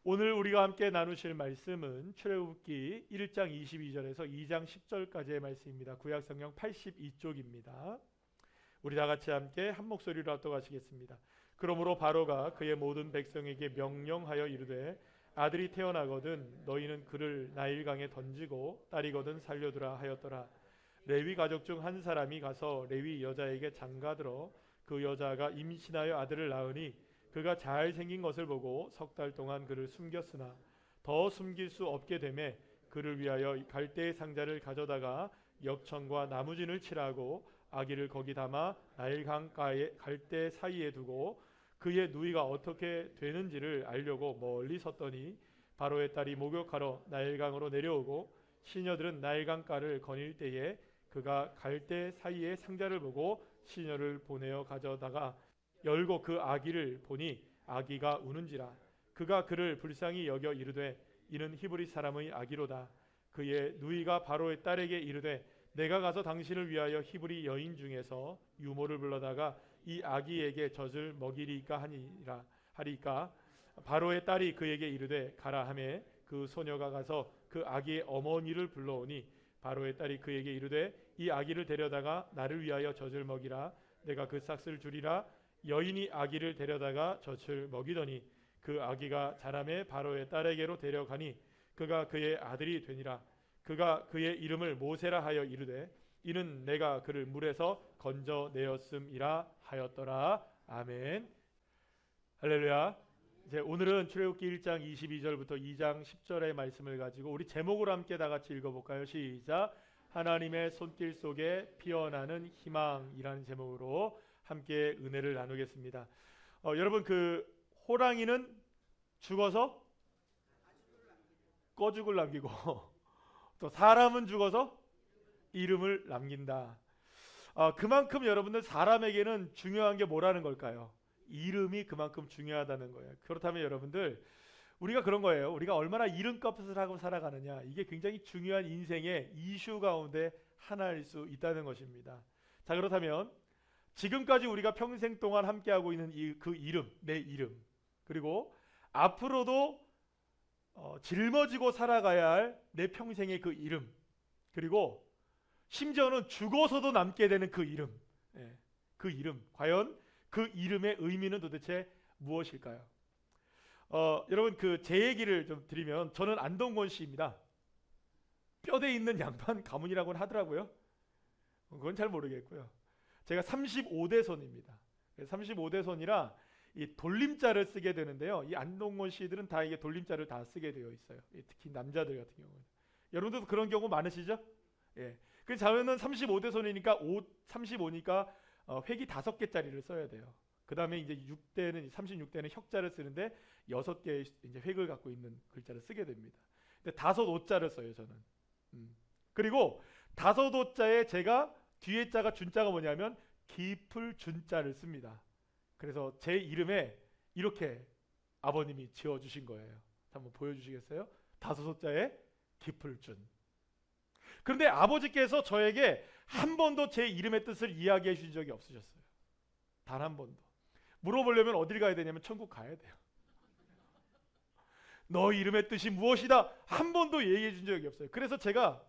오늘 우리가 함께 나누실 말씀은 출애굽기 1장 22절에서 2장 10절까지의 말씀입니다. 구약성경 82쪽입니다. 우리 다 같이 함께 한 목소리로 합독하시겠습니다. 그러므로 바로가 그의 모든 백성에게 명령하여 이르되 아들이 태어나거든 너희는 그를 나일강에 던지고 딸이거든 살려두라 하였더라. 레위 가족 중 한 사람이 가서 레위 여자에게 장가들어 그 여자가 임신하여 아들을 낳으니 그가 잘생긴 것을 보고 석 달 동안 그를 숨겼으나 더 숨길 수 없게 되매 그를 위하여 갈대의 상자를 가져다가 역청과 나무진을 칠하고 아기를 거기 담아 나일강가에 갈대 사이에 두고 그의 누이가 어떻게 되는지를 알려고 멀리 섰더니 바로의 딸이 목욕하러 나일강으로 내려오고 시녀들은 나일강가를 거닐 때에 그가 갈대 사이에 상자를 보고 시녀를 보내어 가져다가 열고 그 아기를 보니 아기가 우는지라. 그가 그를 불쌍히 여겨 이르되 이는 히브리 사람의 아기로다. 그의 누이가 바로의 딸에게 이르되 내가 가서 당신을 위하여 히브리 여인 중에서 유모를 불러다가 이 아기에게 젖을 먹이리까 하리까. 바로의 딸이 그에게 이르되 가라 하매 그 소녀가 가서 그 아기의 어머니를 불러오니 바로의 딸이 그에게 이르되 이 아기를 데려다가 나를 위하여 젖을 먹이라. 내가 그 싹을 주리라. 여인이 아기를 데려다가 젖을 먹이더니 그 아기가 자라매 바로의 딸에게로 데려가니 그가 그의 아들이 되니라. 그가 그의 이름을 모세라 하여 이르되 이는 내가 그를 물에서 건져내었음이라 하였더라. 아멘. 할렐루야. 이제 오늘은 출애굽기 1장 22절부터 2장 10절의 말씀을 가지고 우리 제목으로 함께 다 같이 읽어볼까요? 시작. 하나님의 손길 속에 피어나는 희망이라는 제목으로 함께 은혜를 나누겠습니다. 여러분 그 호랑이는 죽어서 꺼죽을 남기고 또 사람은 죽어서 이름을 남긴다. 그만큼 여러분들 사람에게는 중요한 게 뭐라는 걸까요? 이름이 그만큼 중요하다는 거예요. 그렇다면 여러분들 우리가 그런 거예요. 우리가 얼마나 이름값을 하고 살아가느냐, 이게 굉장히 중요한 인생의 이슈 가운데 하나일 수 있다는 것입니다. 자, 그렇다면 지금까지 우리가 평생 동안 함께하고 있는 그 이름, 내 이름, 그리고 앞으로도 짊어지고 살아가야 할 내 평생의 그 이름, 그리고 심지어는 죽어서도 남게 되는 그 이름, 그 이름, 과연 그 이름의 의미는 도대체 무엇일까요? 여러분 그 제 얘기를 좀 드리면 저는 안동건 씨입니다. 뼈대 있는 양반 가문이라고는 하더라고요. 그건 잘 모르겠고요. 제가 35대손입니다. 35대손이라 이 돌림자를 쓰게 되는데요. 이 안동건 씨들은 다 이게 돌림자를 다 쓰게 되어 있어요. 특히 남자들 같은 경우는. 여러분들도 그런 경우 많으시죠? 예. 그 저는 35대손이니까 35니까 획이 5개짜리를 써야 돼요. 그 다음에 이제 6대는 36대는 혁자를 쓰는데 6개의 이제 획을 갖고 있는 글자를 쓰게 됩니다. 근데 5오자를 써요 저는. 그리고 5오자에 제가 뒤에 자가 준자가 뭐냐면 깊을 준자를 씁니다. 그래서 제 이름에 이렇게 아버님이 지어주신 거예요. 한번 보여주시겠어요? 5오자에 깊을 준. 그런데 아버지께서 저에게 한 번도 제 이름의 뜻을 이야기해 주신 적이 없으셨어요. 단 한 번도. 물어보려면 어딜 가야 되냐면 천국 가야 돼요. 너 이름의 뜻이 무엇이다? 한 번도 얘기해 준 적이 없어요. 그래서 제가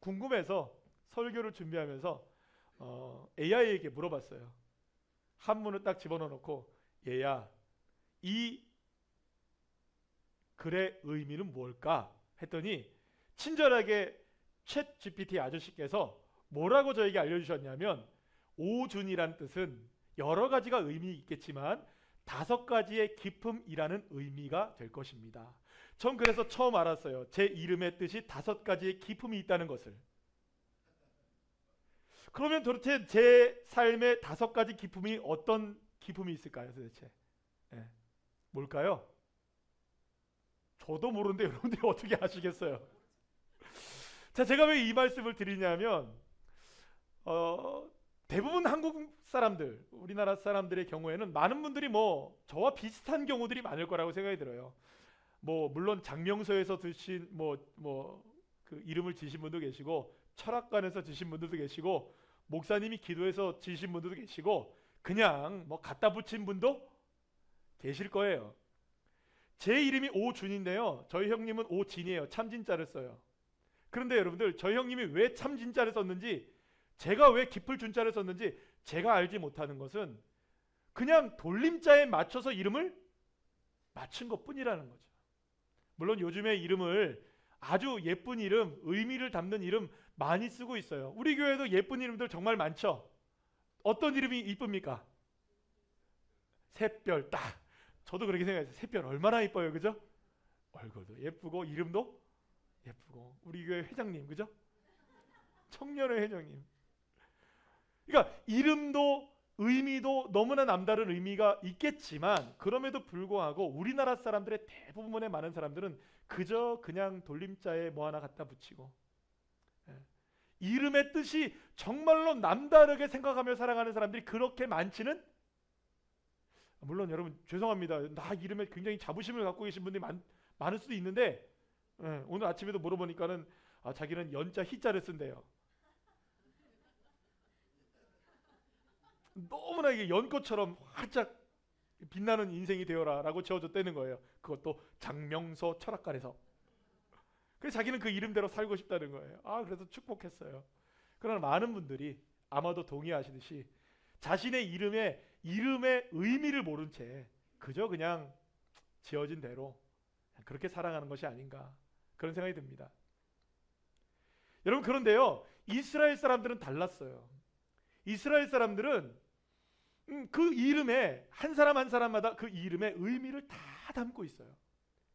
궁금해서 설교를 준비하면서 AI에게 물어봤어요. 한문을 딱 집어넣어 놓고 얘야 이 글의 의미는 뭘까? 했더니 친절하게 챗 GPT 아저씨께서 뭐라고 저에게 알려주셨냐면 오준이란 뜻은 여러 가지가 의미 있겠지만 5가지의 기품이라는 의미가 될 것입니다. 전 그래서 처음 알았어요. 제 이름의 뜻이 5가지의 기품이 있다는 것을. 그러면 도대체 제 삶의 5가지 기품이 어떤 기품이 있을까요 도대체? 뭘까요? 저도 모르는데 여러분들이 어떻게 아시겠어요? 자, 제가 왜 이 말씀을 드리냐면 대부분 한국 사람들, 우리나라 사람들의 경우에는 많은 분들이 뭐 저와 비슷한 경우들이 많을 거라고 생각이 들어요. 뭐 물론 장명서에서 드신 그 이름을 지신 분도 계시고 철학관에서 지신 분들도 계시고 목사님이 기도해서 지신 분들도 계시고 그냥 뭐 갖다 붙인 분도 계실 거예요. 제 이름이 오준인데요. 저희 형님은 오진이에요. 참진자를 써요. 그런데 여러분들, 저희 형님이 왜 참진자를 썼는지, 제가 왜 깊을 준자를 썼는지 제가 알지 못하는 것은 그냥 돌림자에 맞춰서 이름을 맞춘 것뿐이라는 거죠. 물론 요즘에 이름을 아주 예쁜 이름, 의미를 담는 이름 많이 쓰고 있어요. 우리 교회도 예쁜 이름들 정말 많죠. 어떤 이름이 이쁩니까? 샛별. 딱 저도 그렇게 생각했어요. 샛별 얼마나 이뻐요, 그죠? 얼굴도 예쁘고 이름도 예쁘고. 우리 교회 회장님, 그죠? 청년회 회장님. 그러니까 이름도 의미도 너무나 남다른 의미가 있겠지만, 그럼에도 불구하고 우리나라 사람들의 대부분의 많은 사람들은 그저 그냥 돌림자에 뭐 하나 갖다 붙이고, 이름의 뜻이 정말로 남다르게 생각하며 살아가는 사람들이 그렇게 많지는, 물론 여러분 죄송합니다. 나 이름에 굉장히 자부심을 갖고 계신 분들이 많을 수도 있는데, 오늘 아침에도 물어보니까는 자기는 연자 희자를 쓴대요. 너무나 이게 연꽃처럼 활짝 빛나는 인생이 되어라 라고 지어줬다는 거예요. 그것도 장명서 철학관에서. 그래서 자기는 그 이름대로 살고 싶다는 거예요. 그래서 축복했어요. 그러나 많은 분들이 아마도 동의하시듯이 자신의 이름의 의미를 모른 채 그저 그냥 지어진 대로 그렇게 살아가는 것이 아닌가, 그런 생각이 듭니다. 여러분, 그런데요, 이스라엘 사람들은 달랐어요. 이스라엘 사람들은 그 이름에 한 사람 한 사람마다 그 이름의 의미를 다 담고 있어요.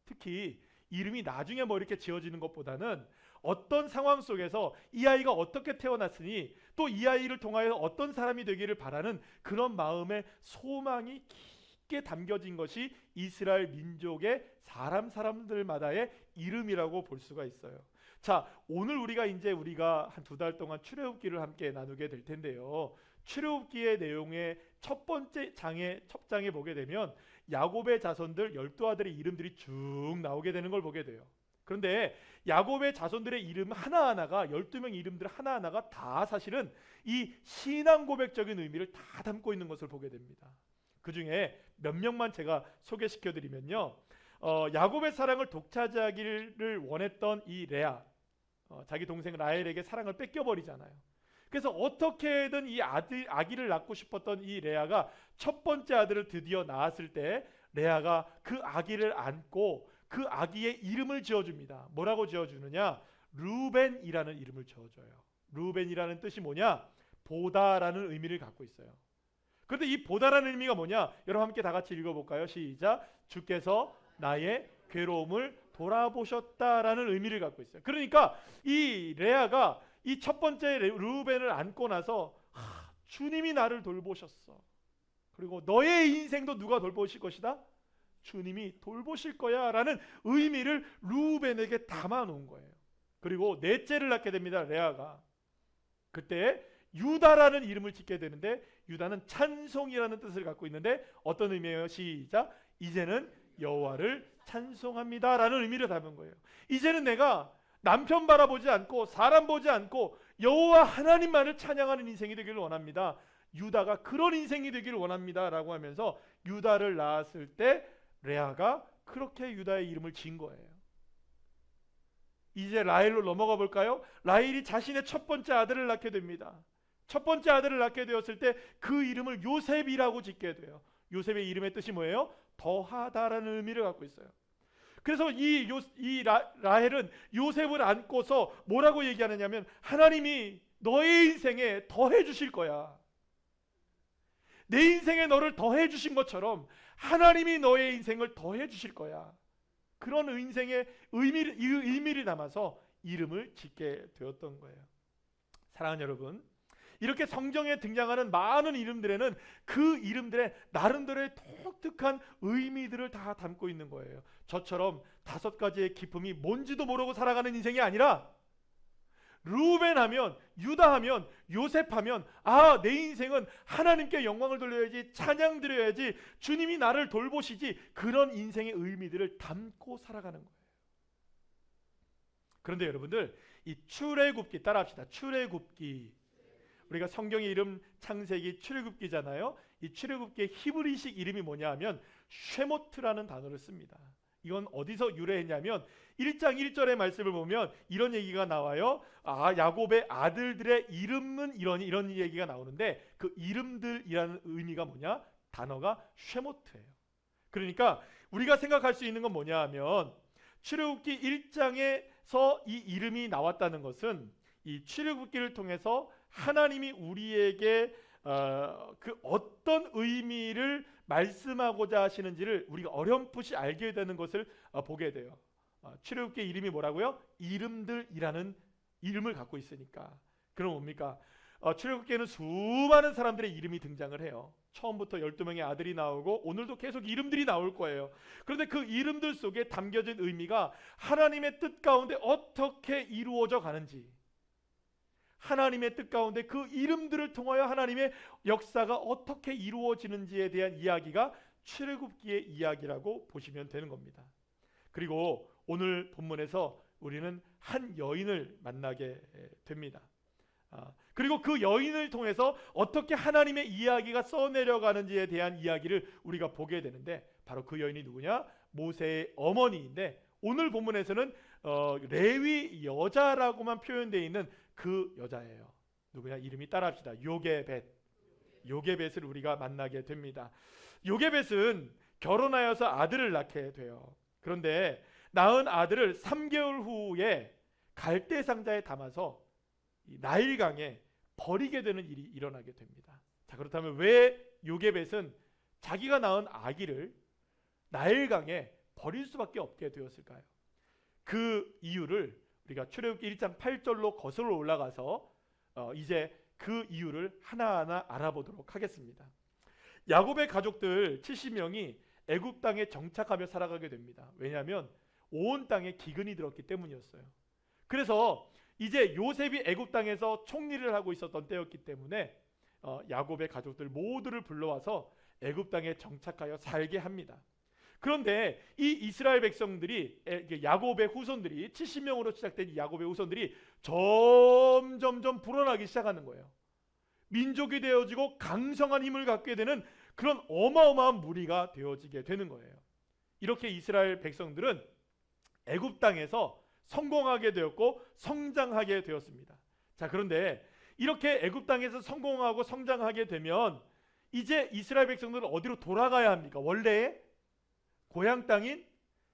특히 이름이 나중에 뭐 이렇게 지어지는 것보다는 어떤 상황 속에서 이 아이가 어떻게 태어났으니 또 이 아이를 통하여 어떤 사람이 되기를 바라는 그런 마음의 소망이 깊게 담겨진 것이 이스라엘 민족의 사람들마다의 이름이라고 볼 수가 있어요. 자, 오늘 우리가 한 2달 동안 출애굽기를 함께 나누게 될 텐데요. 출애굽기의 내용의 첫 장에 보게 되면 야곱의 자손들 12아들의 이름들이 쭉 나오게 되는 걸 보게 돼요. 그런데 야곱의 자손들의 이름 하나하나가, 12명 이름들 하나하나가 다 사실은 이 신앙 고백적인 의미를 다 담고 있는 것을 보게 됩니다. 그 중에 몇 명만 제가 소개시켜 드리면요, 야곱의 사랑을 독차지하기를 원했던 이 레아, 자기 동생 라헬에게 사랑을 뺏겨버리잖아요. 그래서 어떻게든 이 아기를 낳고 싶었던 이 레아가 첫 번째 아들을 드디어 낳았을 때 레아가 그 아기를 안고 그 아기의 이름을 지어줍니다. 뭐라고 지어주느냐? 루벤이라는 이름을 지어줘요. 루벤이라는 뜻이 뭐냐? 보다라는 의미를 갖고 있어요. 그런데 이 보다라는 의미가 뭐냐? 여러분 함께 다 같이 읽어볼까요? 시작. 주께서 나의 괴로움을 돌아보셨다라는 의미를 갖고 있어요. 그러니까 이 레아가 이 첫 번째 루벤을 안고 나서 주님이 나를 돌보셨어. 그리고 너의 인생도 누가 돌보실 것이다? 주님이 돌보실 거야 라는 의미를 루벤에게 담아 놓은 거예요. 그리고 넷째를 낳게 됩니다. 레아가. 그때 유다라는 이름을 짓게 되는데, 유다는 찬송이라는 뜻을 갖고 있는데 어떤 의미예요? 시작. 이제는 여호와를 찬송합니다 라는 의미를 담은 거예요. 이제는 내가 남편 바라보지 않고 사람 보지 않고 여호와 하나님만을 찬양하는 인생이 되기를 원합니다. 유다가 그런 인생이 되기를 원합니다 라고 하면서 유다를 낳았을 때 레아가 그렇게 유다의 이름을 지은 거예요. 이제 라헬로 넘어가 볼까요? 라헬이 자신의 첫 번째 아들을 낳게 됩니다. 첫 번째 아들을 낳게 되었을 때 그 이름을 요셉이라고 짓게 돼요. 요셉의 이름의 뜻이 뭐예요? 더하다라는 의미를 갖고 있어요. 그래서 라헬은 요셉을 안고서 뭐라고 얘기하느냐면, 하나님이 너의 인생에 더해 주실 거야. 내 인생에 너를 더해 주신 것처럼 하나님이 너의 인생을 더해 주실 거야. 그런 인생의 의미를 담아서 이름을 짓게 되었던 거예요. 사랑하는 여러분, 이렇게 성경에 등장하는 많은 이름들에는 그 이름들의 나름대로의 독특한 의미들을 다 담고 있는 거예요. 저처럼 5가지의 기쁨이 뭔지도 모르고 살아가는 인생이 아니라, 루벤 하면, 유다 하면, 요셉 하면 내 인생은 하나님께 영광을 돌려야지, 찬양 드려야지, 주님이 나를 돌보시지, 그런 인생의 의미들을 담고 살아가는 거예요. 그런데 여러분들, 이 출애굽기 따라합시다. 출애굽기. 우리가 성경의 이름 창세기 출애굽기잖아요. 이 출애굽기의 히브리식 이름이 뭐냐 하면 쉐모트라는 단어를 씁니다. 이건 어디서 유래했냐면 1장 1절의 말씀을 보면 이런 얘기가 나와요. 야곱의 아들들의 이름은 이런 얘기가 나오는데 그 이름들이라는 의미가 뭐냐? 단어가 쉐모트예요. 그러니까 우리가 생각할 수 있는 건 뭐냐 하면 출애굽기 1장에서 이 이름이 나왔다는 것은 이 출애굽기를 통해서 하나님이 우리에게 그 어떤 의미를 말씀하고자 하시는지를 우리가 어렴풋이 알게 되는 것을 보게 돼요. 출애굽기의 이름이 뭐라고요? 이름들이라는 이름을 갖고 있으니까. 그럼 뭡니까? 출애굽기에는 수많은 사람들의 이름이 등장을 해요. 처음부터 12명의 아들이 나오고 오늘도 계속 이름들이 나올 거예요. 그런데 그 이름들 속에 담겨진 의미가 하나님의 뜻 가운데 어떻게 이루어져 가는지, 하나님의 뜻 가운데 그 이름들을 통하여 하나님의 역사가 어떻게 이루어지는지에 대한 이야기가 출애굽기의 이야기라고 보시면 되는 겁니다. 그리고 오늘 본문에서 우리는 한 여인을 만나게 됩니다. 그리고 그 여인을 통해서 어떻게 하나님의 이야기가 써내려가는지에 대한 이야기를 우리가 보게 되는데, 바로 그 여인이 누구냐? 모세의 어머니인데, 오늘 본문에서는 레위 여자라고만 표현되어 있는 그 여자예요. 누구냐? 이름이 따라합시다. 요게벳. 요게벳을 우리가 만나게 됩니다. 요게벳은 결혼하여서 아들을 낳게 돼요. 그런데 낳은 아들을 3개월 후에 갈대 상자에 담아서 이 나일강에 버리게 되는 일이 일어나게 됩니다. 자, 그렇다면 왜 요게벳은 자기가 낳은 아기를 나일강에 버릴 수밖에 없게 되었을까요? 그 이유를 우리가 출애굽기 1장 8절로 거슬러 올라가서 이제 그 이유를 하나하나 알아보도록 하겠습니다. 야곱의 가족들 70명이 애굽 땅에 정착하며 살아가게 됩니다. 왜냐하면 온 땅에 기근이 들었기 때문이었어요. 그래서 이제 요셉이 애굽 땅에서 총리를 하고 있었던 때였기 때문에 야곱의 가족들 모두를 불러와서 애굽 땅에 정착하여 살게 합니다. 그런데 이 이스라엘 백성들이, 야곱의 후손들이 70명으로 시작된 이 야곱의 후손들이 점점점 불어나기 시작하는 거예요. 민족이 되어지고 강성한 힘을 갖게 되는 그런 어마어마한 무리가 되어지게 되는 거예요. 이렇게 이스라엘 백성들은 애굽 땅에서 성공하게 되었고 성장하게 되었습니다. 자, 그런데 이렇게 애굽 땅에서 성공하고 성장하게 되면 이제 이스라엘 백성들은 어디로 돌아가야 합니까? 원래 고향 땅인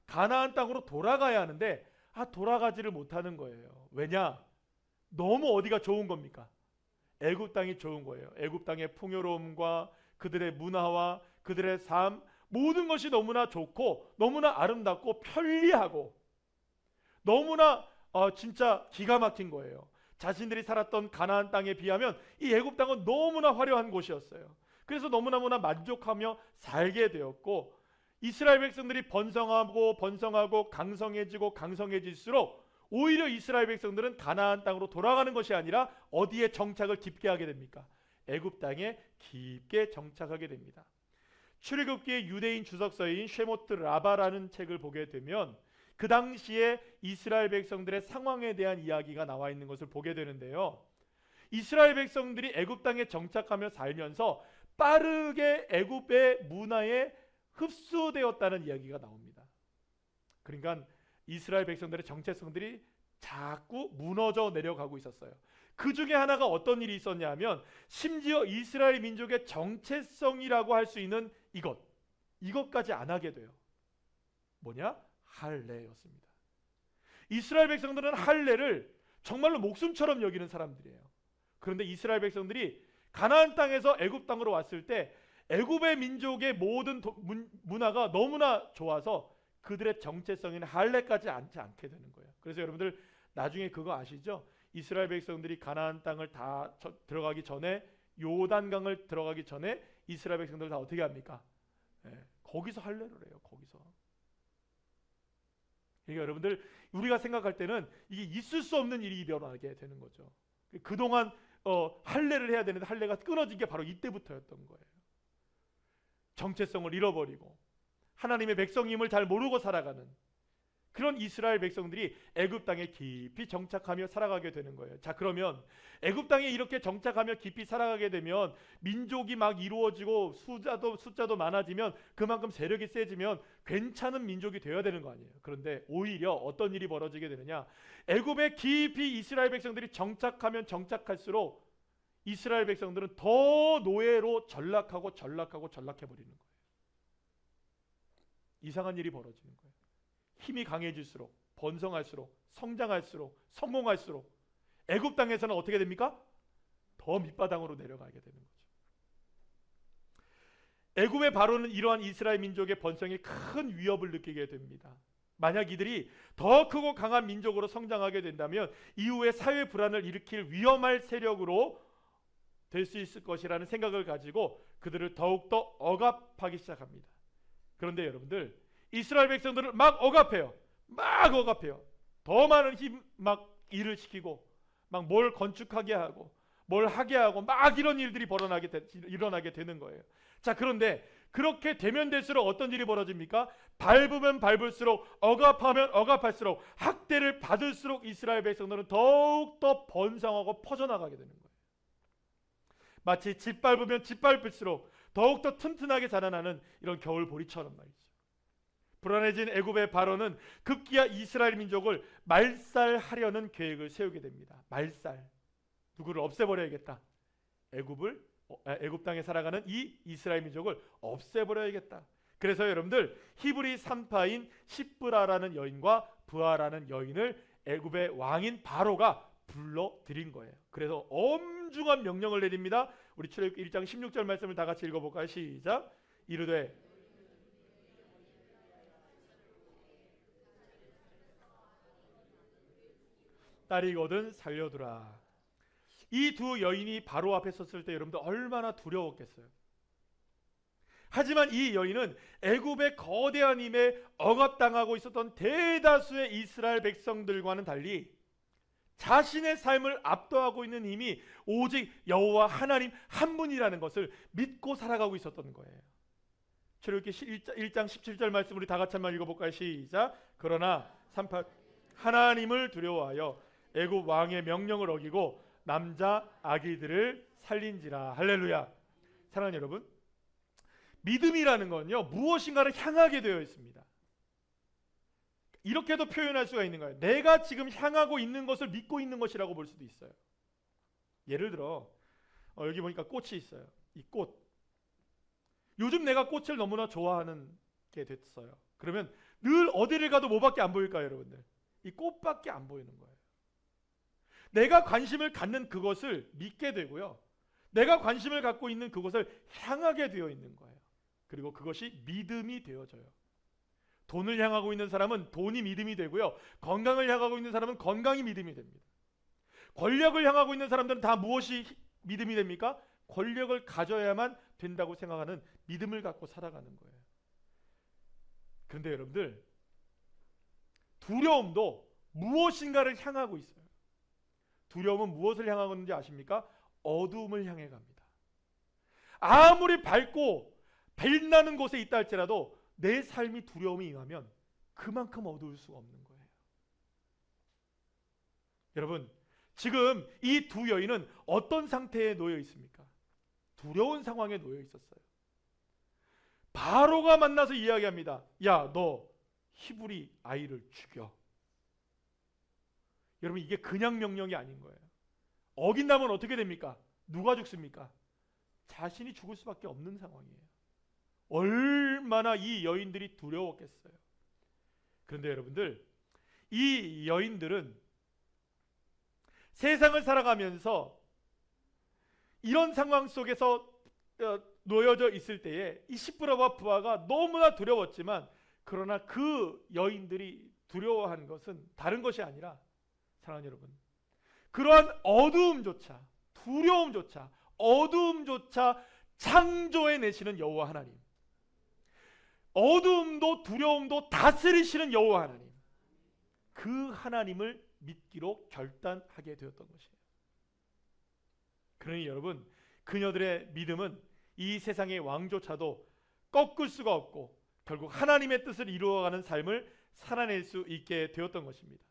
가나안 땅으로 돌아가야 하는데 돌아가지를 못하는 거예요. 왜냐? 너무 어디가 좋은 겁니까? 애굽 땅이 좋은 거예요. 애굽 땅의 풍요로움과 그들의 문화와 그들의 삶, 모든 것이 너무나 좋고 너무나 아름답고 편리하고 너무나 진짜 기가 막힌 거예요. 자신들이 살았던 가나안 땅에 비하면 이 애굽 땅은 너무나 화려한 곳이었어요. 그래서 너무나 만족하며 살게 되었고, 이스라엘 백성들이 번성하고 강성해질수록 오히려 이스라엘 백성들은 가나안 땅으로 돌아가는 것이 아니라 어디에 정착을 깊게 하게 됩니까? 애굽 땅에 깊게 정착하게 됩니다. 출애굽기의 유대인 주석서인 쉐모트 라바라는 책을 보게 되면 그 당시에 이스라엘 백성들의 상황에 대한 이야기가 나와 있는 것을 보게 되는데요. 이스라엘 백성들이 애굽 땅에 정착하며 살면서 빠르게 애굽의 문화에 흡수되었다는 이야기가 나옵니다. 그러니까 이스라엘 백성들의 정체성들이 자꾸 무너져 내려가고 있었어요. 그 중에 하나가 어떤 일이 있었냐 하면 심지어 이스라엘 민족의 정체성이라고 할 수 있는 이것까지 안 하게 돼요. 뭐냐? 할례였습니다. 이스라엘 백성들은 할례를 정말로 목숨처럼 여기는 사람들이에요. 그런데 이스라엘 백성들이 가나안 땅에서 애굽 땅으로 왔을 때 애굽의 민족의 모든 문화가 너무나 좋아서 그들의 정체성인 할례까지 않게 되는 거예요. 그래서 여러분들 나중에 그거 아시죠? 이스라엘 백성들이 가나안 땅을 다 들어가기 전에, 요단강을 들어가기 전에 이스라엘 백성들 다 어떻게 합니까? 거기서 할례를 해요. 거기서. 그러니까 여러분들 우리가 생각할 때는 이게 있을 수 없는 일이 일어나게 되는 거죠. 그동안 할례를 해야 되는데 할례가 끊어진 게 바로 이때부터였던 거예요. 정체성을 잃어버리고 하나님의 백성임을 잘 모르고 살아가는 그런 이스라엘 백성들이 애굽 땅에 깊이 정착하며 살아가게 되는 거예요. 자, 그러면 애굽 땅에 이렇게 정착하며 깊이 살아가게 되면 민족이 막 이루어지고 숫자도 많아지면 그만큼 세력이 세지면 괜찮은 민족이 되어야 되는 거 아니에요. 그런데 오히려 어떤 일이 벌어지게 되느냐? 애굽에 깊이 이스라엘 백성들이 정착하면 정착할수록 이스라엘 백성들은 더 노예로 전락해 버리는 거예요. 이상한 일이 벌어지는 거예요. 힘이 강해질수록, 번성할수록, 성장할수록, 성공할수록 애굽 땅에서는 어떻게 됩니까? 더 밑바닥으로 내려가게 되는 거죠. 애굽의 바로는 이러한 이스라엘 민족의 번성에 큰 위협을 느끼게 됩니다. 만약 이들이 더 크고 강한 민족으로 성장하게 된다면 이후에 사회 불안을 일으킬 위험할 세력으로 될 수 있을 것이라는 생각을 가지고 그들을 더욱더 억압하기 시작합니다. 그런데 여러분들, 이스라엘 백성들을 막 억압해요. 더 많은 막 일을 시키고 막 뭘 건축하게 하고 뭘 하게 하고 막 이런 일들이 일어나게 되는 거예요. 자, 그런데 그렇게 되면 될수록 어떤 일이 벌어집니까? 밟으면 밟을수록, 억압하면 억압할수록, 학대를 받을수록 이스라엘 백성들은 더욱더 번성하고 퍼져나가게 되는 거예요. 마치 짓밟으면 짓밟을수록 더욱더 튼튼하게 자라나는 이런 겨울보리처럼 말이죠. 불안해진 애굽의 바로는 급기야 이스라엘 민족을 말살하려는 계획을 세우게 됩니다. 말살, 누구를 없애버려야겠다. 애굽 땅에 살아가는 이 이스라엘 민족을 없애버려야겠다. 그래서 여러분들, 히브리 3파인 시브라라는 여인과 부하라는 여인을 애굽의 왕인 바로가 불러들인 거예요. 그래서 엄중한 명령을 내립니다. 우리 출애굽기 1장 16절 말씀을 다 같이 읽어볼까요? 시작. 이르되 딸이거든 살려두라. 이 두 여인이 바로 앞에 섰을 때 여러분들 얼마나 두려웠겠어요. 하지만 이 여인은 애굽의 거대한 힘에 억압당하고 있었던 대다수의 이스라엘 백성들과는 달리 자신의 삶을 압도하고 있는 힘이 오직 여호와 하나님 한 분이라는 것을 믿고 살아가고 있었던 거예요. 출애굽기 1장 17절 말씀 우리 다 같이 한번 읽어볼까요? 시작. 그러나 하나님을 두려워하여 애굽 왕의 명령을 어기고 남자 아기들을 살린지라. 할렐루야. 사랑하는 여러분, 믿음이라는 건요, 무엇인가를 향하게 되어 있습니다. 이렇게도 표현할 수가 있는 거예요. 내가 지금 향하고 있는 것을 믿고 있는 것이라고 볼 수도 있어요. 예를 들어 여기 보니까 꽃이 있어요. 이 꽃, 요즘 내가 꽃을 너무나 좋아하는 게 됐어요. 그러면 늘 어디를 가도 뭐밖에 안 보일까요, 여러분들? 이 꽃밖에 안 보이는 거예요. 내가 관심을 갖는 그것을 믿게 되고요, 내가 관심을 갖고 있는 그것을 향하게 되어 있는 거예요. 그리고 그것이 믿음이 되어져요. 돈을 향하고 있는 사람은 돈이 믿음이 되고요, 건강을 향하고 있는 사람은 건강이 믿음이 됩니다. 권력을 향하고 있는 사람들은 다 무엇이 믿음이 됩니까? 권력을 가져야만 된다고 생각하는 믿음을 갖고 살아가는 거예요. 그런데 여러분들, 두려움도 무엇인가를 향하고 있어요. 두려움은 무엇을 향하고 있는지 아십니까? 어두움을 향해 갑니다. 아무리 밝고 빛나는 곳에 있다 할지라도 내 삶이 두려움이 임하면 그만큼 어두울 수가 없는 거예요. 여러분, 지금 이 두 여인은 어떤 상태에 놓여 있습니까? 두려운 상황에 놓여 있었어요. 바로가 만나서 이야기합니다. 야, 너 히브리 아이를 죽여. 여러분, 이게 그냥 명령이 아닌 거예요. 어긴다면 어떻게 됩니까? 누가 죽습니까? 자신이 죽을 수밖에 없는 상황이에요. 얼마나 이 여인들이 두려웠겠어요. 그런데 여러분들, 이 여인들은 세상을 살아가면서 이런 상황 속에서 놓여져 있을 때에 이 시브라와 부하가 너무나 두려웠지만, 그러나 그 여인들이 두려워한 것은 다른 것이 아니라, 사랑하는 여러분, 그러한 어두움조차, 두려움조차, 어두움조차 창조해내시는 여호와 하나님, 어두움도 두려움도 다스리시는 여호와 하나님, 그 하나님을 믿기로 결단하게 되었던 것이에요. 그러니 여러분, 그녀들의 믿음은 이 세상의 왕조차도 꺾을 수가 없고 결국 하나님의 뜻을 이루어가는 삶을 살아낼 수 있게 되었던 것입니다.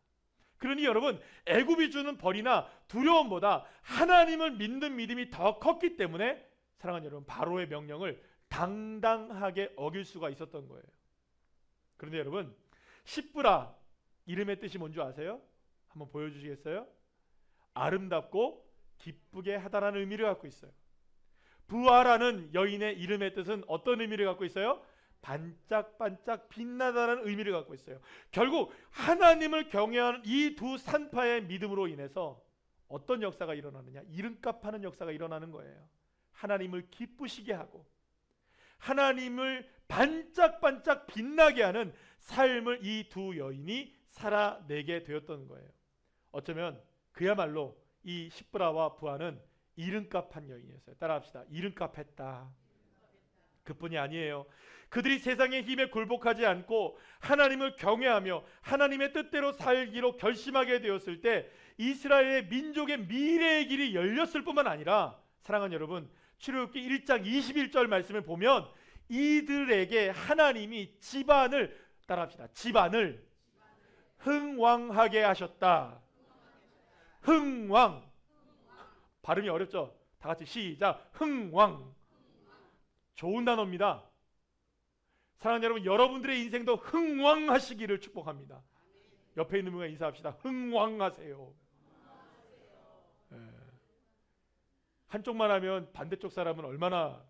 그러니 여러분, 애굽이 주는 벌이나 두려움보다 하나님을 믿는 믿음이 더 컸기 때문에 사랑하는 여러분, 바로의 명령을 당당하게 어길 수가 있었던 거예요. 그런데 여러분, 십브라 이름의 뜻이 뭔지 아세요? 한번 보여주시겠어요? 아름답고 기쁘게 하다라는 의미를 갖고 있어요. 부하라는 여인의 이름의 뜻은 어떤 의미를 갖고 있어요? 반짝반짝 빛나다라는 의미를 갖고 있어요. 결국 하나님을 경외하는 이 두 산파의 믿음으로 인해서 어떤 역사가 일어나느냐? 이름값하는 역사가 일어나는 거예요. 하나님을 기쁘시게 하고 하나님을 반짝반짝 빛나게 하는 삶을 이 두 여인이 살아내게 되었던 거예요. 어쩌면 그야말로 이 십브라와 부하는 이름값한 여인이었어요. 따라합시다. 이름값했다. 그뿐이 아니에요. 그들이 세상의 힘에 굴복하지 않고 하나님을 경외하며 하나님의 뜻대로 살기로 결심하게 되었을 때 이스라엘의 민족의 미래의 길이 열렸을 뿐만 아니라, 사랑하는 여러분, 출애굽기 1장 21절 말씀을 보면 이들에게 하나님이 집안을, 따라합시다, 집안을 흥왕하게 하셨다. 흥왕. 발음이 어렵죠? 다 같이 시작. 흥왕. 좋은 단어입니다. 사랑하는 여러분, 여러분들의 인생도 흥왕하시기를 축복합니다. 옆에 있는 분과 인사합시다. 흥왕하세요. 네. 한쪽만 하면 반대쪽 사람은 얼마나,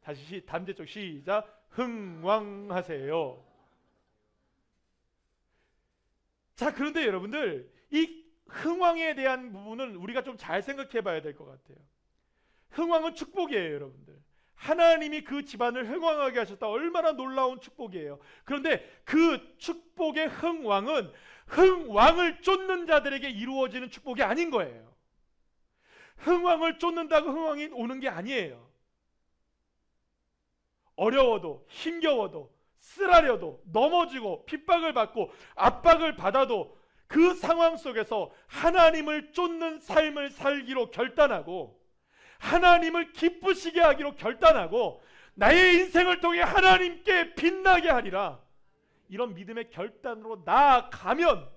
다시 반대쪽 시작. 흥왕하세요. 자, 그런데 여러분들, 이 흥왕에 대한 부분은 우리가 좀 잘 생각해 봐야 될 것 같아요. 흥왕은 축복이에요, 여러분들. 하나님이 그 집안을 흥왕하게 하셨다. 얼마나 놀라운 축복이에요. 그런데 그 축복의 흥왕은 흥왕을 쫓는 자들에게 이루어지는 축복이 아닌 거예요. 흥왕을 쫓는다고 흥왕이 오는 게 아니에요. 어려워도 힘겨워도 쓰라려도 넘어지고 핍박을 받고 압박을 받아도 그 상황 속에서 하나님을 쫓는 삶을 살기로 결단하고 하나님을 기쁘시게 하기로 결단하고 나의 인생을 통해 하나님께 빛나게 하리라, 이런 믿음의 결단으로 나아가면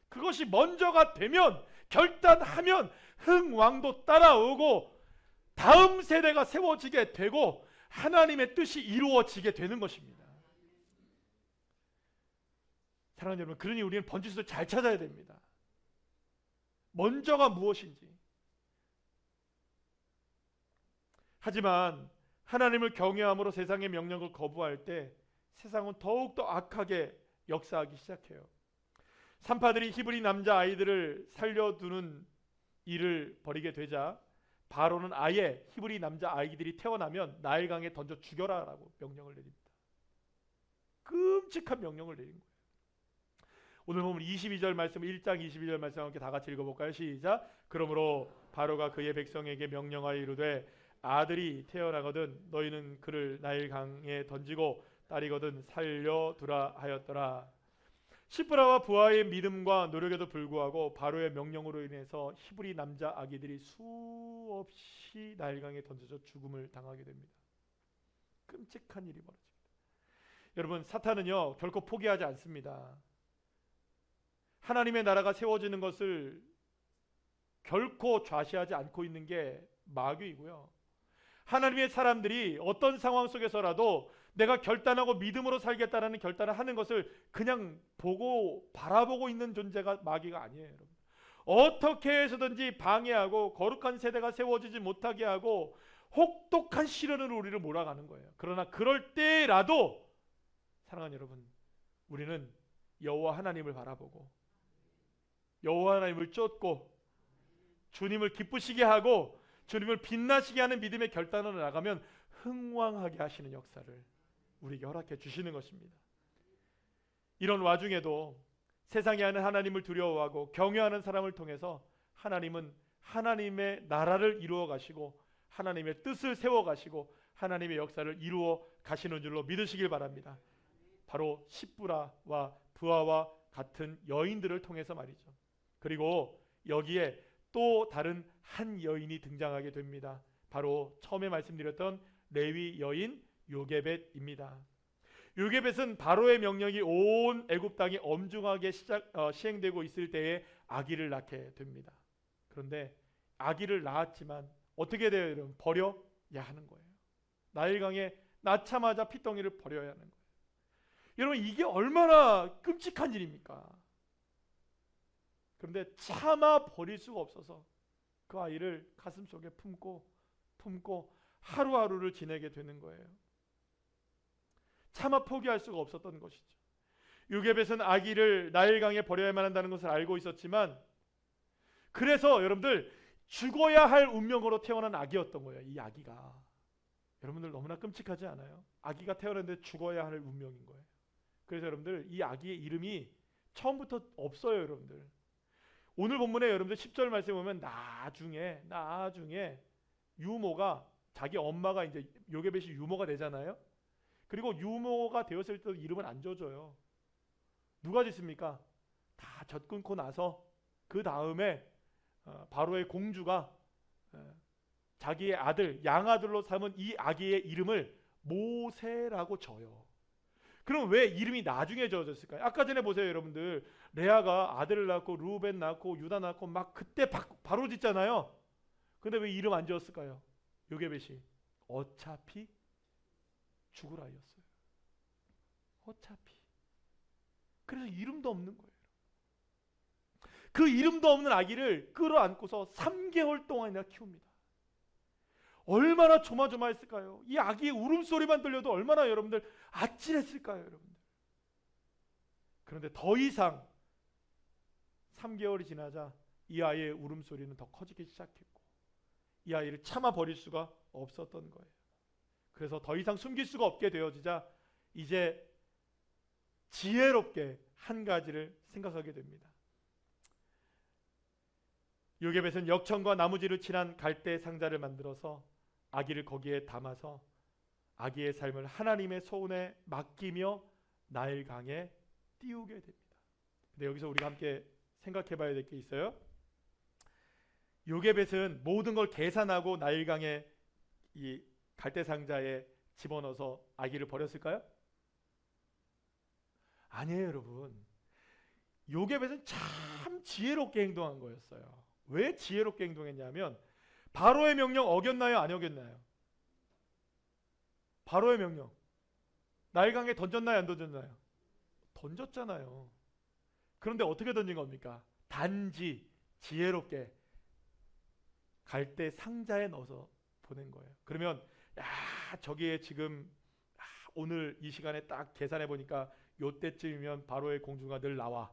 그것이 먼저가 되면, 결단하면 흥왕도 따라오고 다음 세대가 세워지게 되고 하나님의 뜻이 이루어지게 되는 것입니다. 사랑하는 여러분, 그러니 우리는 번지수를 잘 찾아야 됩니다. 먼저가 무엇인지. 하지만 하나님을 경외함으로 세상의 명령을 거부할 때 세상은 더욱더 악하게 역사하기 시작해요. 산파들이 히브리 남자 아이들을 살려두는 일을 벌이게 되자 바로는 아예 히브리 남자 아이들이 태어나면 나일강에 던져 죽여라라고 명령을 내립니다. 끔찍한 명령을 내린 거예요. 오늘 보면 22절 말씀, 1장 22절 말씀 함께 다 같이 읽어볼까요? 시작. 그러므로 바로가 그의 백성에게 명령하여 이르되 아들이 태어나거든 너희는 그를 나일강에 던지고 딸이거든 살려두라 하였더라. 십브라와 부하의 믿음과 노력에도 불구하고 바로의 명령으로 인해서 히브리 남자 아기들이 수없이 나일강에 던져져 죽음을 당하게 됩니다. 끔찍한 일이 벌어집니다. 여러분, 사탄은요 결코 포기하지 않습니다. 하나님의 나라가 세워지는 것을 결코 좌시하지 않고 있는 게 마귀이고요. 하나님의 사람들이 어떤 상황 속에서라도 내가 결단하고 믿음으로 살겠다라는 결단을 하는 것을 그냥 보고 바라보고 있는 존재가 마귀가 아니에요, 여러분. 어떻게 해서든지 방해하고 거룩한 세대가 세워지지 못하게 하고 혹독한 시련으로 우리를 몰아가는 거예요. 그러나 그럴 때라도 사랑하는 여러분, 우리는 여호와 하나님을 바라보고 여호와 하나님을 쫓고 주님을 기쁘시게 하고 주님을 빛나시게 하는 믿음의 결단으로 나가면 흥왕하게 하시는 역사를 우리에게 허락해 주시는 것입니다. 이런 와중에도 세상에 하는 하나님을 두려워하고 경외하는 사람을 통해서 하나님은 하나님의 나라를 이루어 가시고 하나님의 뜻을 세워 가시고 하나님의 역사를 이루어 가시는 줄로 믿으시길 바랍니다. 바로 십브라와 부하와 같은 여인들을 통해서 말이죠. 그리고 여기에 또 다른 한 여인이 등장하게 됩니다. 바로 처음에 말씀드렸던 레위 여인 요게벳입니다. 요게벳은 바로의 명령이 온 애굽 땅이 엄중하게 시행되고 있을 때에 아기를 낳게 됩니다. 그런데 아기를 낳았지만 어떻게 돼요, 여러분? 버려야 하는 거예요. 나일강에 낳자마자 피덩이를 버려야 하는 거예요. 여러분, 이게 얼마나 끔찍한 일입니까? 그런데 차마 버릴 수가 없어서 그 아이를 가슴속에 품고 하루하루를 지내게 되는 거예요. 차마 포기할 수가 없었던 것이죠. 요게벳은 아기를 나일강에 버려야만 한다는 것을 알고 있었지만, 그래서 여러분들 죽어야 할 운명으로 태어난 아기였던 거예요. 이 아기가. 여러분들 너무나 끔찍하지 않아요? 아기가 태어났는데 죽어야 할 운명인 거예요. 그래서 여러분들 이 아기의 이름이 처음부터 없어요. 여러분들 오늘 본문에 여러분들 10절 말씀 보면 나중에 유모가, 자기 엄마가 이제 요게벳이 유모가 되잖아요. 그리고 유모가 되었을 때도 이름을 안 줘줘요. 누가 짓습니까? 다 젖 끊고 나서 그 다음에 바로의 공주가 자기의 아들, 양아들로 삼은 이 아기의 이름을 모세라고 져요. 그럼 왜 이름이 나중에 지어졌을까요? 아까 전에 보세요, 여러분들. 레아가 아들을 낳고 루벤 낳고 유다 낳고 막 그때 바로 짓잖아요. 근데 왜 이름 안 지었을까요? 요게벳이 어차피 죽을 아이였어요. 어차피. 그래서 이름도 없는 거예요. 그 이름도 없는 아기를 끌어안고서 3개월 동안이나 키웁니다. 얼마나 조마조마했을까요? 이 아기의 울음소리만 들려도 얼마나 여러분들 아찔했을까요, 여러분들? 그런데 더 이상 3개월이 지나자 이 아이의 울음소리는 더 커지기 시작했고, 이 아이를 참아 버릴 수가 없었던 거예요. 그래서 더 이상 숨길 수가 없게 되어지자 이제 지혜롭게 한 가지를 생각하게 됩니다. 요게벳은 역청과 나무지를 칠한 갈대 상자를 만들어서 아기를 거기에 담아서 아기의 삶을 하나님의 손에 맡기며 나일강에 띄우게 됩니다. 근데 여기서 우리가 함께 생각해 봐야 될 게 있어요. 요게벳은 모든 걸 계산하고 나일강에 이 갈대 상자에 집어넣어서 아기를 버렸을까요? 아니에요, 여러분. 요게벳은 참 지혜롭게 행동한 거였어요. 왜 지혜롭게 행동했냐면 바로의 명령 어겼나요, 안 어겼나요? 바로의 명령 나일강에 던졌나요, 안 던졌나요? 던졌잖아요. 그런데 어떻게 던진 겁니까? 단지 지혜롭게 갈대 상자에 넣어서 보낸 거예요. 그러면 저기에 지금 오늘 이 시간에 딱 계산해 보니까 요때쯤이면 바로의 공주가 늘 나와.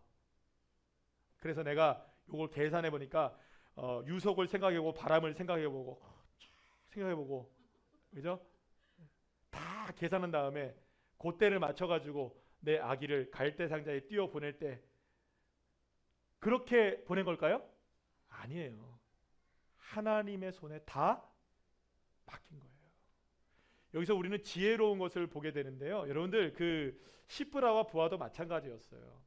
그래서 내가 요걸 계산해 보니까 유속을 생각해보고 바람을 생각해보고 그죠? 다 계산한 다음에 그때를 맞춰가지고 내 아기를 갈대 상자에 띄워 보낼 때 그렇게 보낸 걸까요? 아니에요. 하나님의 손에 다 맡긴 거예요. 여기서 우리는 지혜로운 것을 보게 되는데요. 여러분들 그 시브라와 부하도 마찬가지였어요.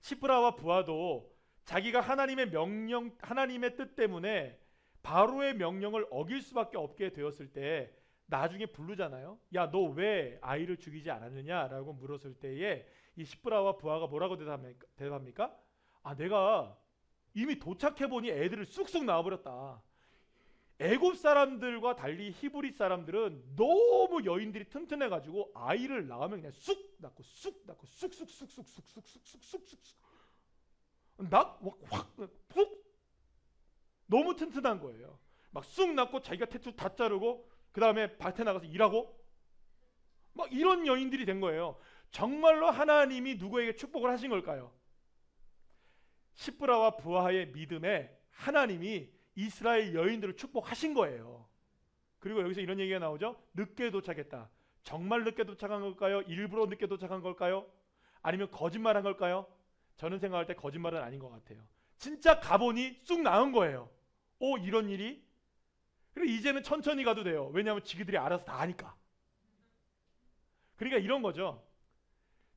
시브라와 부하도 자기가 하나님의 명령, 하나님의 뜻 때문에 바로의 명령을 어길 수밖에 없게 되었을 때 나중에 부르잖아요. 야, 너 왜 아이를 죽이지 않았느냐라고 물었을 때에 이 시브라와 부하가 뭐라고 대답합니까? 내가 이미 도착해보니 애들을 쑥쑥 낳아버렸다. 애굽 사람들과 달리 히브리 사람들은 너무 여인들이 튼튼해가지고 아이를 낳으면 그냥 쑥 낳고 쑥 너무 튼튼한 거예요. 막 쑥 낳고 자기가 태투 다 자르고 그 다음에 밭에 나가서 일하고 막 이런 여인들이 된 거예요. 정말로 하나님이 누구에게 축복을 하신 걸까요? 시브라와 부하의 믿음에 하나님이 이스라엘 여인들을 축복하신 거예요. 그리고 여기서 이런 얘기가 나오죠. 늦게 도착했다. 정말 늦게 도착한 걸까요? 일부러 늦게 도착한 걸까요? 아니면 거짓말한 걸까요? 저는 생각할 때 거짓말은 아닌 것 같아요. 진짜 가보니 쑥 나은 거예요. 이런 일이? 그리고 이제는 천천히 가도 돼요. 왜냐하면 지그들이 알아서 다 하니까. 그러니까 이런 거죠.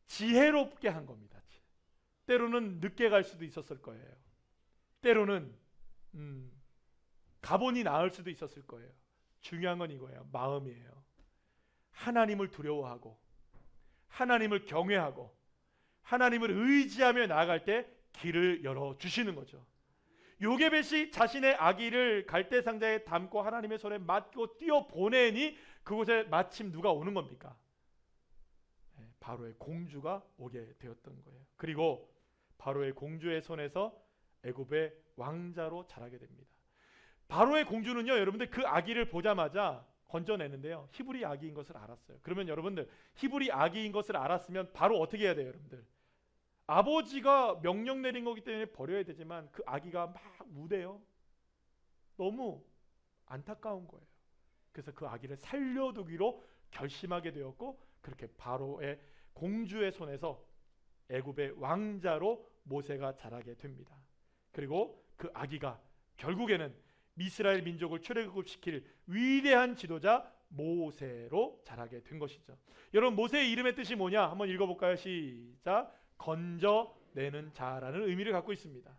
지혜롭게 한 겁니다. 때로는 늦게 갈 수도 있었을 거예요. 때로는 가본이 나을 수도 있었을 거예요. 중요한 건 이거예요. 마음이에요. 하나님을 두려워하고 하나님을 경외하고 하나님을 의지하며 나아갈 때 길을 열어주시는 거죠. 요게벳이 자신의 아기를 갈대상자에 담고 하나님의 손에 맡고 뛰어보내니 그곳에 마침 누가 오는 겁니까? 바로의 공주가 오게 되었던 거예요. 그리고 바로의 공주의 손에서 애굽의 왕자로 자라게 됩니다. 바로의 공주는요, 여러분들 그 아기를 보자마자 건져내는데요, 히브리 아기인 것을 알았어요. 그러면 여러분들 히브리 아기인 것을 알았으면 바로 어떻게 해야 돼요, 여러분들? 아버지가 명령 내린 거기 때문에 버려야 되지만 그 아기가 막 우대요. 너무 안타까운 거예요. 그래서 그 아기를 살려두기로 결심하게 되었고, 그렇게 바로의 공주의 손에서 애굽의 왕자로 모세가 자라게 됩니다. 그리고 그 아기가 결국에는 이스라엘 민족을 출애굽시킬 위대한 지도자 모세로 자라게 된 것이죠. 여러분, 모세의 이름의 뜻이 뭐냐? 한번 읽어볼까요? 시작. 건져내는 자라는 의미를 갖고 있습니다.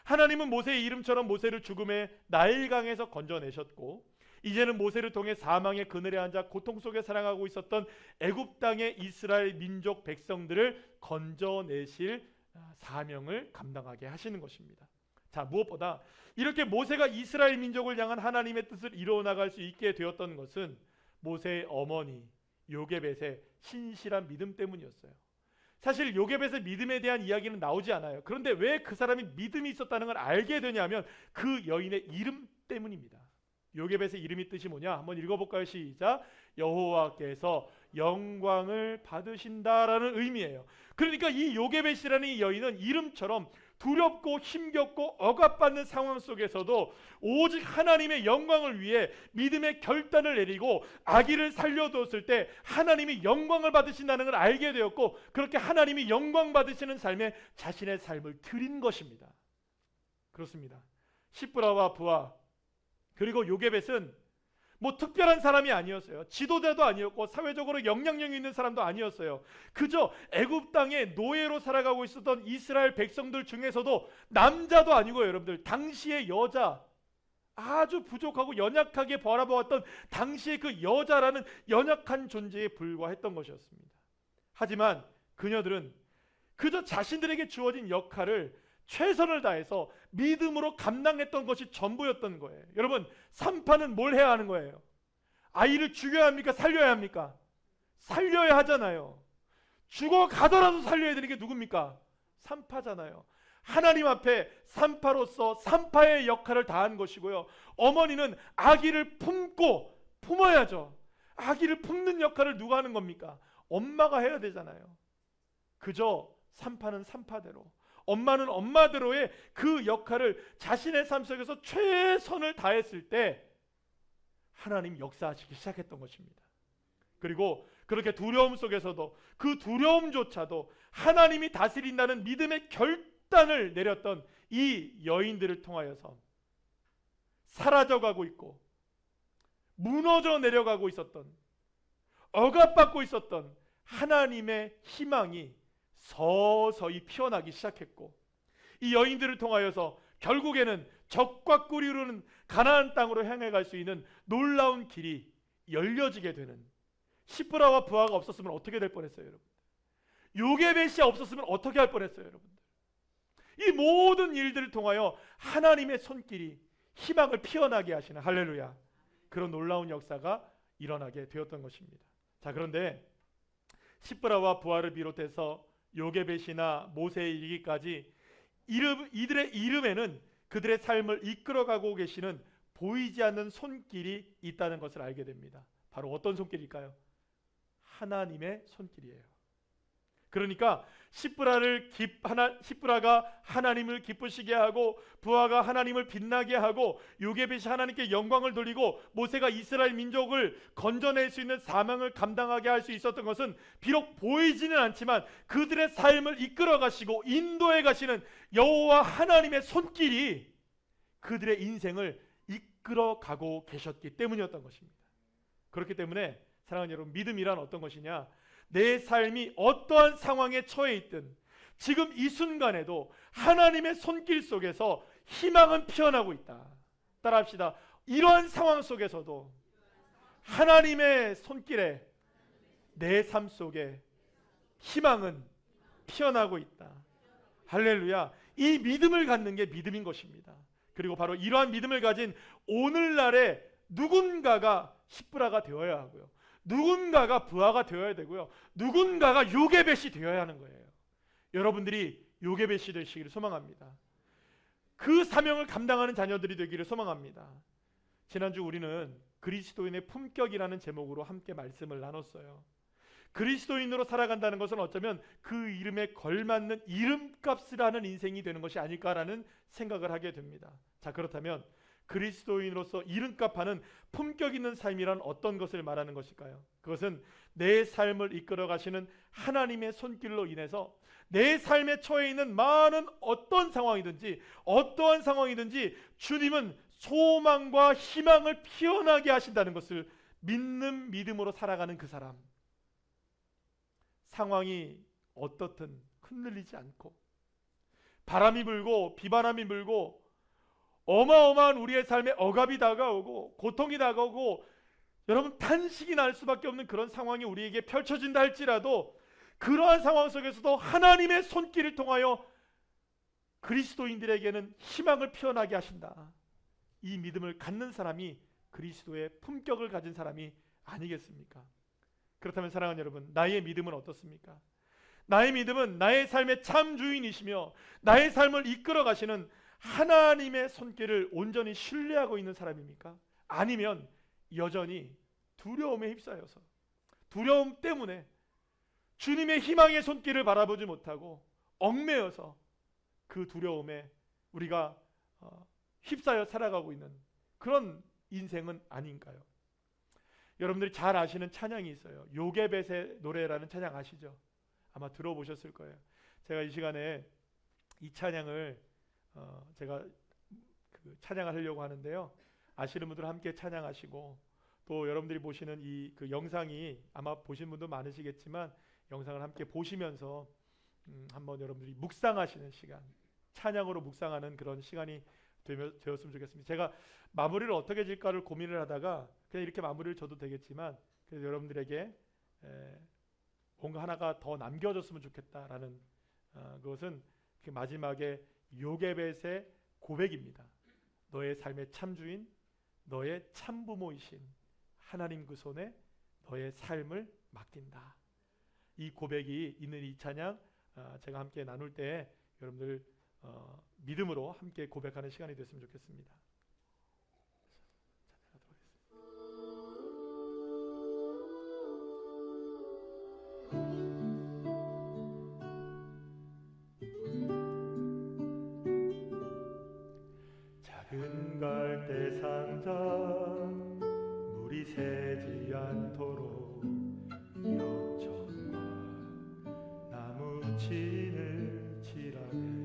하나님은 모세의 이름처럼 모세를 죽음의 나일강에서 건져내셨고, 이제는 모세를 통해 사망의 그늘에 앉아 고통 속에 살아가고 있었던 애굽 땅의 이스라엘 민족 백성들을 건져내실 사명을 감당하게 하시는 것입니다. 자, 무엇보다 이렇게 모세가 이스라엘 민족을 향한 하나님의 뜻을 이루어나갈 수 있게 되었던 것은 모세의 어머니 요게벳의 신실한 믿음 때문이었어요. 사실 요게벳의 믿음에 대한 이야기는 나오지 않아요. 그런데 왜 그 사람이 믿음이 있었다는 걸 알게 되냐면 그 여인의 이름 때문입니다. 요게벳의 이름이 뜻이 뭐냐? 한번 읽어볼까요? 시작. 여호와께서 영광을 받으신다라는 의미예요. 그러니까 이 요게벳이라는 이 여인은 이름처럼 두렵고 힘겹고 억압받는 상황 속에서도 오직 하나님의 영광을 위해 믿음의 결단을 내리고 아기를 살려두었을 때 하나님이 영광을 받으신다는 걸 알게 되었고, 그렇게 하나님이 영광 받으시는 삶에 자신의 삶을 드린 것입니다. 그렇습니다. 시브라와 부하 그리고 요게벳은 뭐 특별한 사람이 아니었어요. 지도자도 아니었고 사회적으로 영향력 있는 사람도 아니었어요. 그저 애굽 땅에 노예로 살아가고 있었던 이스라엘 백성들 중에서도 남자도 아니고, 여러분들 당시의 여자, 아주 부족하고 연약하게 바라보았던 당시의 그 여자라는 연약한 존재에 불과했던 것이었습니다. 하지만 그녀들은 그저 자신들에게 주어진 역할을 최선을 다해서 믿음으로 감당했던 것이 전부였던 거예요. 여러분, 산파는 뭘 해야 하는 거예요? 아이를 죽여야 합니까? 살려야 합니까? 살려야 하잖아요. 죽어가더라도 살려야 되는 게 누굽니까? 산파잖아요. 하나님 앞에 산파로서 산파의 역할을 다한 것이고요, 어머니는 아기를 품어야죠. 아기를 품는 역할을 누가 하는 겁니까? 엄마가 해야 되잖아요. 그저 산파는 산파대로, 엄마는 엄마대로의 그 역할을 자신의 삶 속에서 최선을 다했을 때 하나님 역사하시기 시작했던 것입니다. 그리고 그렇게 두려움 속에서도 그 두려움조차도 하나님이 다스린다는 믿음의 결단을 내렸던 이 여인들을 통하여서 사라져가고 있고 무너져 내려가고 있었던, 억압받고 있었던 하나님의 희망이 서서히 피어나기 시작했고, 이 여인들을 통하여서 결국에는 적과 꿀이 흐르는 가나안 땅으로 향해 갈 수 있는 놀라운 길이 열려지게 되는, 시브라와 부하가 없었으면 어떻게 될 뻔했어요, 여러분? 요게벳이 없었으면 어떻게 할 뻔했어요, 여러분들? 이 모든 일들을 통하여 하나님의 손길이 희망을 피어나게 하시는, 할렐루야, 그런 놀라운 역사가 일어나게 되었던 것입니다. 자, 그런데 시브라와 부하를 비롯해서 요게벳이나 모세에 이르기까지 이들의 이름에는 그들의 삶을 이끌어가고 계시는 보이지 않는 손길이 있다는 것을 알게 됩니다. 바로 어떤 손길일까요? 하나님의 손길이에요. 그러니까 시브라가 하나님을 기쁘시게 하고 부하가 하나님을 빛나게 하고 요게벳이 하나님께 영광을 돌리고 모세가 이스라엘 민족을 건져낼 수 있는 사명을 감당하게 할 수 있었던 것은 비록 보이지는 않지만 그들의 삶을 이끌어 가시고 인도해 가시는 여호와 하나님의 손길이 그들의 인생을 이끌어 가고 계셨기 때문이었던 것입니다. 그렇기 때문에 사랑하는 여러분, 믿음이란 어떤 것이냐? 내 삶이 어떠한 상황에 처해 있든 지금 이 순간에도 하나님의 손길 속에서 희망은 피어나고 있다. 따라합시다. 이러한 상황 속에서도 하나님의 손길에 내 삶 속에 희망은 피어나고 있다. 할렐루야. 이 믿음을 갖는 게 믿음인 것입니다. 그리고 바로 이러한 믿음을 가진 오늘날에 누군가가 십부라가 되어야 하고요, 누군가가 부하가 되어야 되고요, 누군가가 요게벳이 되어야 하는 거예요. 여러분들이 요게벳이 되시기를 소망합니다. 그 사명을 감당하는 자녀들이 되기를 소망합니다. 지난주 우리는 그리스도인의 품격이라는 제목으로 함께 말씀을 나눴어요. 그리스도인으로 살아간다는 것은 어쩌면 그 이름에 걸맞는 이름값을 하는 인생이 되는 것이 아닐까라는 생각을 하게 됩니다. 자, 그렇다면 그리스도인으로서 이름값하는 품격 있는 삶이란 어떤 것을 말하는 것일까요? 그것은 내 삶을 이끌어 가시는 하나님의 손길로 인해서 내 삶에 처해 있는 많은 어떤 상황이든지 어떠한 상황이든지 주님은 소망과 희망을 피어나게 하신다는 것을 믿는 믿음으로 살아가는 그 사람, 상황이 어떻든 흔들리지 않고 바람이 불고 비바람이 불고 어마어마한 우리의 삶에 억압이 다가오고 고통이 다가오고 여러분 탄식이 날 수밖에 없는 그런 상황이 우리에게 펼쳐진다 할지라도 그러한 상황 속에서도 하나님의 손길을 통하여 그리스도인들에게는 희망을 피어나게 하신다. 이 믿음을 갖는 사람이 그리스도의 품격을 가진 사람이 아니겠습니까? 그렇다면 사랑하는 여러분, 나의 믿음은 어떻습니까? 나의 믿음은 나의 삶의 참 주인이시며 나의 삶을 이끌어 가시는 하나님의 손길을 온전히 신뢰하고 있는 사람입니까? 아니면 여전히 두려움에 휩싸여서 두려움 때문에 주님의 희망의 손길을 바라보지 못하고 얽매여서 그 두려움에 우리가 휩싸여 살아가고 있는 그런 인생은 아닌가요? 여러분들이 잘 아시는 찬양이 있어요. 요게벳의 노래라는 찬양 아시죠? 아마 들어보셨을 거예요. 제가 이 시간에 이 찬양을 제가 찬양을 하려고 하는데요, 아시는 분들은 함께 찬양하시고 또 여러분들이 보시는 이 그 영상이 아마 보신 분도 많으시겠지만 영상을 함께 보시면서 한번 여러분들이 묵상하시는 시간, 찬양으로 묵상하는 그런 시간이 되었으면 좋겠습니다. 제가 마무리를 어떻게 질까를 고민을 하다가 그냥 이렇게 마무리를 줘도 되겠지만 그래서 여러분들에게 뭔가 하나가 더 남겨졌으면 좋겠다라는 그것은 마지막에 요게벳의 고백입니다. 너의 삶의 참주인, 너의 참부모이신 하나님 그 손에 너의 삶을 맡긴다. 이 고백이 있는 이 찬양 제가 함께 나눌 때 여러분들 믿음으로 함께 고백하는 시간이 됐으면 좋겠습니다. 작은 갈대 상자 물이 새지 않도록 역청과 나무 진을 칠하네.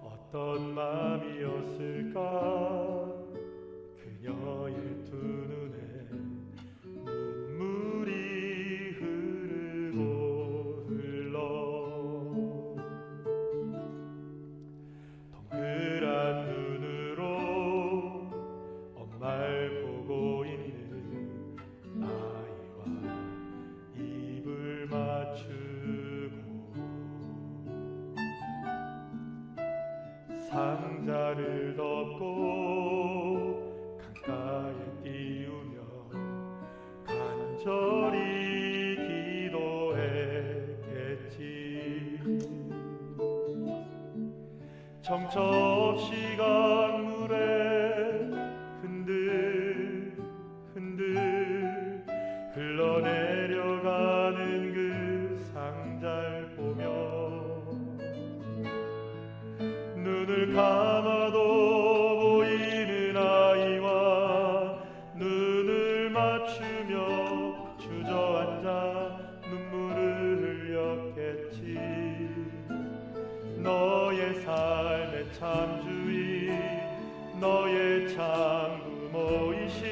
어떤 마음이었을까 그녀의 두 눈에 눈물이 흐르고 흘러 동그란 눈으로 엄마를 보고 있는 아이와 입을 맞추고 상자를 덮고 강가에 띄우며 간절히 기도했겠지. 정처 없이 강물에 흔들흔들 흘러내려가는 그 상자를 보며 눈을 감아도 보이는 아이와 눈을 맞추며 주저앉아 눈물을 흘렸겠지. 너의 삶의 참주인, 너의 참부모이신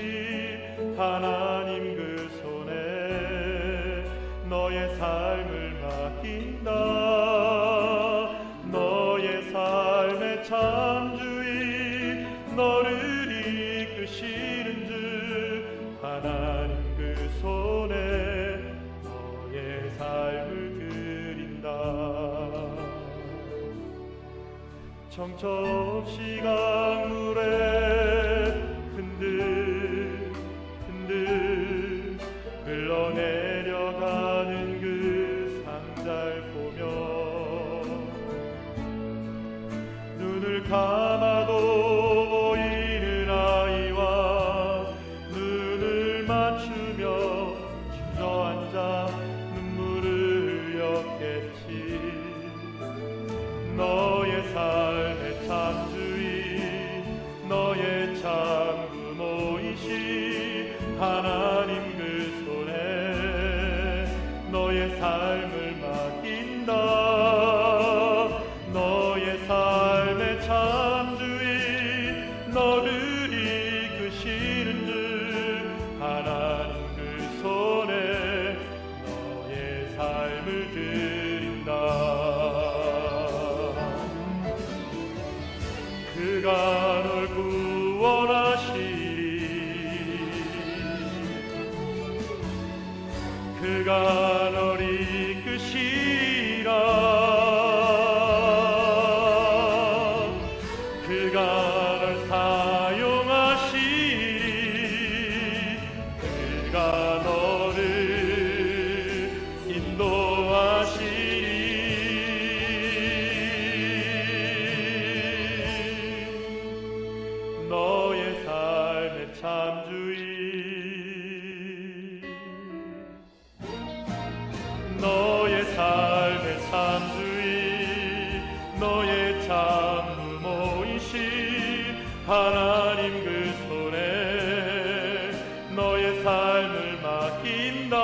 하나님 그 손에 너의 삶을 맡긴다. 너의 삶의 참주인, 너를 이끄시는 주 하나님 그 손에 너의 삶을 드린다. 정처 없이 강물에 흔들 흘러내려가는 그 상자를 보며 눈을 감아도 보이는 아이와 눈을 맞추며 주저앉아 눈물을 흘렸겠지. 너의 삶의 참주인 너의 참 부모이신 하나님 그 손에 너의 삶을 맡긴다. 너의 삶의 참주인 너를 이끄시는 줄 하나님 그 손에 너의 삶을 드린다. 그가 널 구원하시리. 그가 널 이끄시라. 그가 널 사용하시리. 그가 너를 인도하시리. 너의 삶의 참주인 너의 삶의 참주인 너의 참 부모이신 하나님 그 손에 너의 삶을 맡긴다.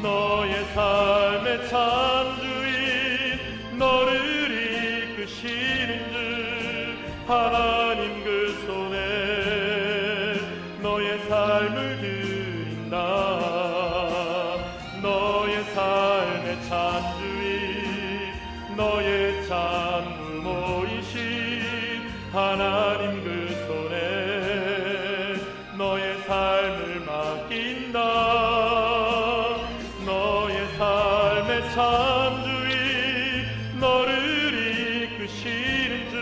너의 삶의 참주인 너를 이끄시는 줄 하나님 그 손에 너의 삶을 드린다. 너의 삶의 참주인 너의 참 부모이신 하나님 그 손에 너의 삶을 맡긴다. 너의 삶의 참주인 너를 이끄시는 줄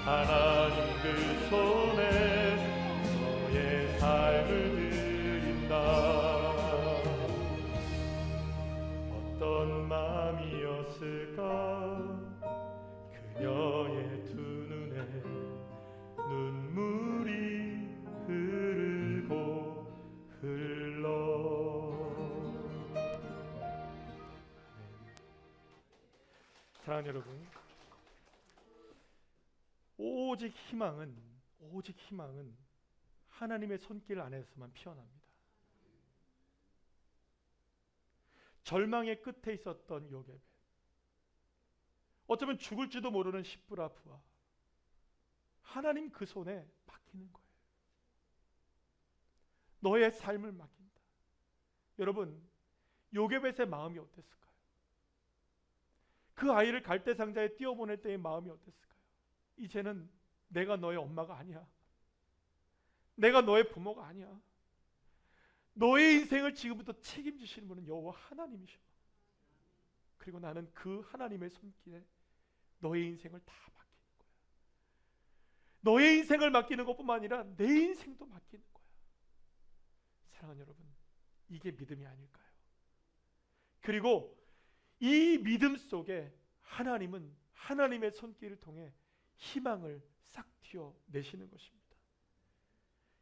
하나님 그 손에 너의 삶을 드린다. 어떤 마음이었을까 그녀의 두 눈에 눈물이 흐르고 흘러. 사랑하는 여러분, 오직 희망은 하나님의 손길 안에서만 피어납니다. 절망의 끝에 있었던 요게벳, 어쩌면 죽을지도 모르는 십브라 부하, 하나님 그 손에 맡기는 거예요. 너의 삶을 맡긴다. 여러분, 요게벳의 마음이 어땠을까요? 그 아이를 갈대상자에 띄워보낼 때의 마음이 어땠을까요? 이제는 내가 너의 엄마가 아니야. 내가 너의 부모가 아니야. 너의 인생을 지금부터 책임지시는 분은 여호와 하나님이셔. 그리고 나는 그 하나님의 손길에 너의 인생을 다 맡기는 거야. 너의 인생을 맡기는 것뿐만 아니라 내 인생도 맡기는 거야. 사랑하는 여러분, 이게 믿음이 아닐까요? 그리고 이 믿음 속에 하나님은 하나님의 손길을 통해 희망을 싹 튀어내시는 것입니다.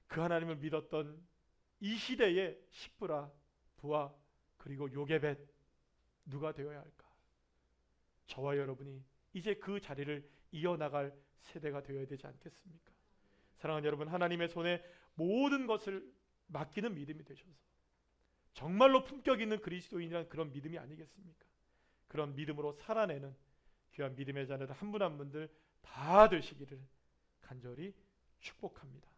그 하나님을 믿었던 이 시대의 십브라 부하 그리고 요게벳, 누가 되어야 할까? 저와 여러분이 이제 그 자리를 이어나갈 세대가 되어야 되지 않겠습니까? 사랑하는 여러분, 하나님의 손에 모든 것을 맡기는 믿음이 되셔서 정말로 품격 있는 그리스도인이라는 그런 믿음이 아니겠습니까? 그런 믿음으로 살아내는 귀한 믿음의 자녀들 한 분 한 분들 다 되시기를 간절히 축복합니다.